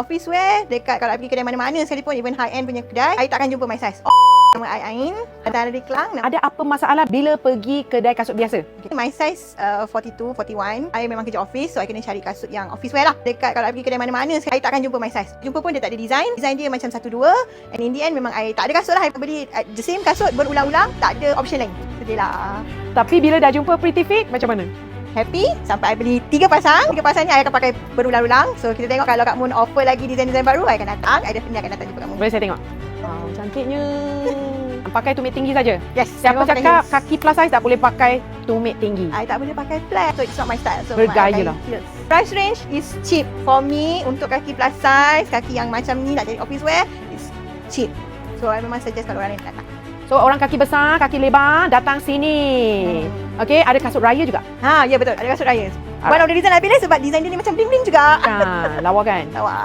Office wear dekat kalau I pergi kedai mana-mana sekalipun, even high end punya kedai, I takkan jumpa my size. Nama I Ain, antara di Kelang. Ada apa masalah bila pergi kedai kasut biasa? My size 42, 41. I memang kerja office, so I kena cari kasut yang office wear lah. Dekat kalau I pergi kedai mana-mana, I takkan jumpa my size. Jumpa pun dia tak ada design. Design dia macam 1-2. And in the end memang I tak ada kasut lah. I beli the same kasut berulang-ulang, tak ada option lain. Sedih lah. Tapi bila dah jumpa Pretty Fit, macam mana? Happy sampai I beli 3 pasang. 3 pasang ni I akan pakai berulang-ulang. So kita tengok kalau Kak Mun offer lagi design-design baru, I akan datang. I definitely akan datang jumpa Kak Mun. Boleh saya tengok? Wow, cantiknya. Pakai tumit tinggi saja. Yes. Siapa memang pakai cakap heels. kaki plus size tak boleh pakai tumit tinggi? I tak boleh pakai flat, so it's not my style. So Bergaya I lah. pakai heels. Price range is cheap for me. Untuk kaki plus size, kaki yang macam ni nak jadi office wear, is cheap. So I memang suggest kalau orang lain datang. So orang kaki besar, kaki lebar datang sini. Okey, ada kasut raya juga. Ha, ya betul. Ada kasut raya. One of the reason I pilih sebab design dia ni macam bling-bling juga. Lawa kan? Lawa.